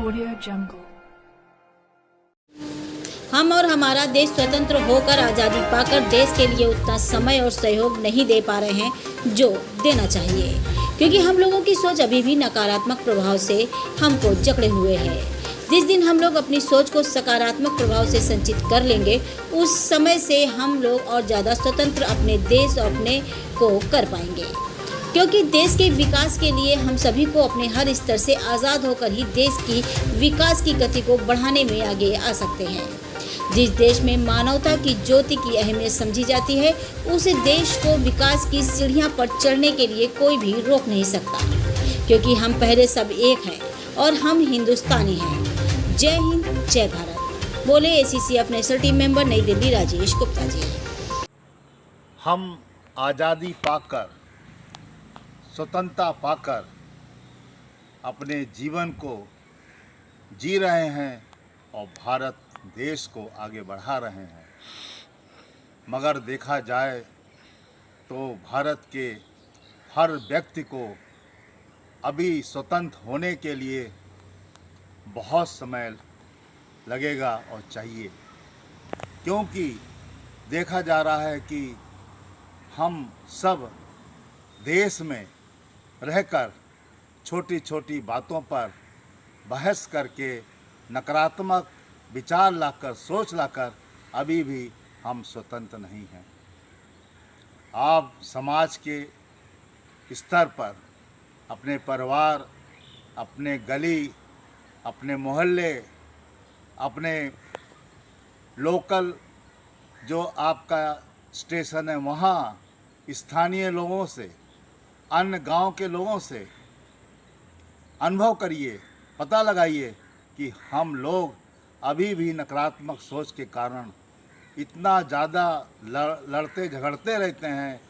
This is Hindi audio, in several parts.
Audio Jungle. हम और हमारा देश स्वतंत्र होकर आज़ादी पाकर देश के लिए उतना समय और सहयोग नहीं दे पा रहे हैं जो देना चाहिए, क्योंकि हम लोगों की सोच अभी भी नकारात्मक प्रभाव से हमको जकड़े हुए है। जिस दिन हम लोग अपनी सोच को सकारात्मक प्रभाव से संचित कर लेंगे, उस समय से हम लोग और ज़्यादा स्वतंत्र अपने देश और अपने को कर पाएंगे, क्योंकि देश के विकास के लिए हम सभी को अपने हर स्तर से आज़ाद होकर ही देश की विकास की गति को बढ़ाने में आगे आ सकते हैं। जिस देश में मानवता की ज्योति की अहमियत समझी जाती है, उस देश को विकास की सीढ़ियां पर चढ़ने के लिए कोई भी रोक नहीं सकता, क्योंकि हम पहले सब एक हैं और हम हिंदुस्तानी हैं। जय हिंद, जय भारत। बोले ACCF नेशनल टीम मेंबर, नई दिल्ली, राजेश गुप्ता जी। हम आज़ादी पाकर, स्वतंत्रता पाकर अपने जीवन को जी रहे हैं और भारत देश को आगे बढ़ा रहे हैं। मगर देखा जाए तो भारत के हर व्यक्ति को अभी स्वतंत्र होने के लिए बहुत समय लगेगा और चाहिए, क्योंकि देखा जा रहा है कि हम सब देश में रहकर छोटी छोटी बातों पर बहस करके नकारात्मक विचार लाकर, सोच लाकर अभी भी हम स्वतंत्र नहीं हैं। आप समाज के स्तर पर अपने परिवार, अपने गली, अपने मोहल्ले, अपने लोकल जो आपका स्टेशन है वहाँ स्थानीय लोगों से, अन्य गांव के लोगों से अनुभव करिए, पता लगाइए कि हम लोग अभी भी नकारात्मक सोच के कारण इतना ज़्यादा लड़ते झगड़ते रहते हैं,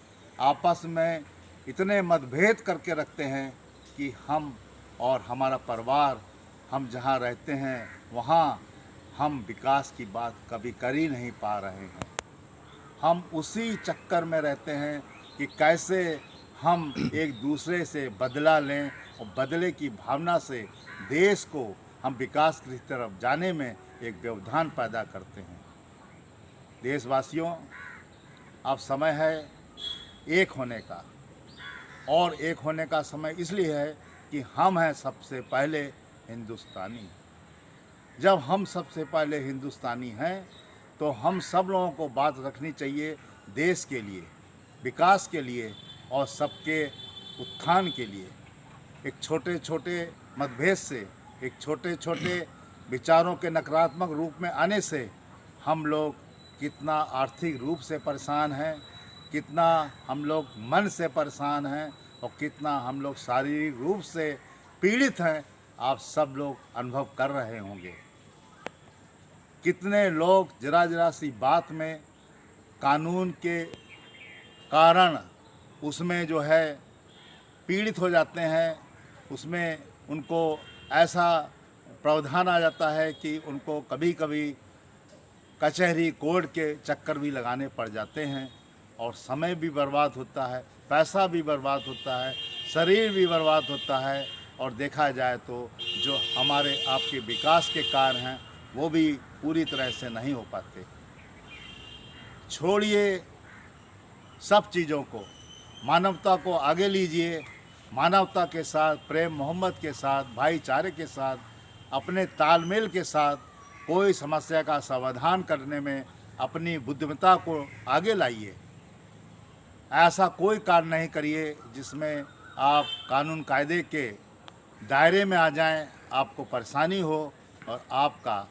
आपस में इतने मतभेद करके रखते हैं कि हम और हमारा परिवार, हम जहाँ रहते हैं वहाँ हम विकास की बात कभी कर ही नहीं पा रहे हैं। हम उसी चक्कर में रहते हैं कि कैसे हम एक दूसरे से बदला लें और बदले की भावना से देश को हम विकास की तरफ जाने में एक व्यवधान पैदा करते हैं। देशवासियों, अब समय है एक होने का, और एक होने का समय इसलिए है कि हम हैं सबसे पहले हिंदुस्तानी। जब हम सबसे पहले हिंदुस्तानी हैं तो हम सब लोगों को बात रखनी चाहिए देश के लिए, विकास के लिए और सबके उत्थान के लिए। एक छोटे छोटे मतभेद से, एक छोटे छोटे विचारों के नकारात्मक रूप में आने से हम लोग कितना आर्थिक रूप से परेशान हैं, कितना हम लोग मन से परेशान हैं और कितना हम लोग शारीरिक रूप से पीड़ित हैं, आप सब लोग अनुभव कर रहे होंगे। कितने लोग जरा जरा सी बात में कानून के कारण उसमें जो है पीड़ित हो जाते हैं, उसमें उनको ऐसा प्रावधान आ जाता है कि उनको कभी कभी कचहरी कोर्ट के चक्कर भी लगाने पड़ जाते हैं और समय भी बर्बाद होता है, पैसा भी बर्बाद होता है, शरीर भी बर्बाद होता है, और देखा जाए तो जो हमारे आपके विकास के कार्य हैं वो भी पूरी तरह से नहीं हो पाते। छोड़िए सब चीज़ों को, मानवता को आगे लीजिए, मानवता के साथ, प्रेम मोहब्बत के साथ, भाईचारे के साथ, अपने तालमेल के साथ कोई समस्या का समाधान करने में अपनी बुद्धिमत्ता को आगे लाइए। ऐसा कोई कार्य नहीं करिए जिसमें आप कानून कायदे के दायरे में आ जाएं, आपको परेशानी हो और आपका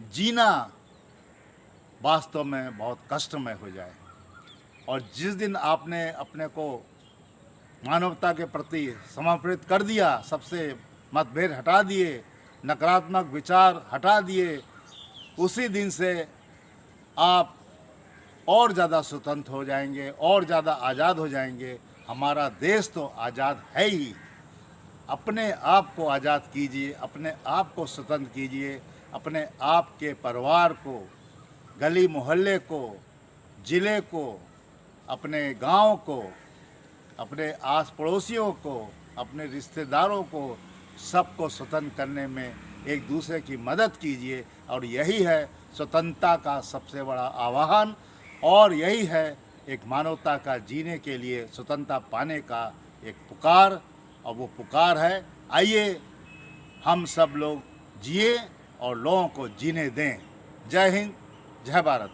जीना वास्तव में बहुत कष्टमय हो जाए। और जिस दिन आपने अपने को मानवता के प्रति समर्पित कर दिया, सबसे मतभेद हटा दिए, नकारात्मक विचार हटा दिए, उसी दिन से आप और ज़्यादा स्वतंत्र हो जाएंगे और ज़्यादा आज़ाद हो जाएंगे। हमारा देश तो आज़ाद है ही। अपने आप को आज़ाद कीजिए, अपने आप को स्वतंत्र कीजिए, अपने आप के परिवार को, गली मोहल्ले को, ज़िले को, अपने गांव को, अपने आस पड़ोसियों को, अपने रिश्तेदारों को सबको स्वतंत्र करने में एक दूसरे की मदद कीजिए। और यही है स्वतंत्रता का सबसे बड़ा आह्वान, और यही है एक मानवता का जीने के लिए स्वतंत्रता पाने का एक पुकार। और वो पुकार है, आइए हम सब लोग जिए और लोगों को जीने दें। जय हिंद, जय भारत।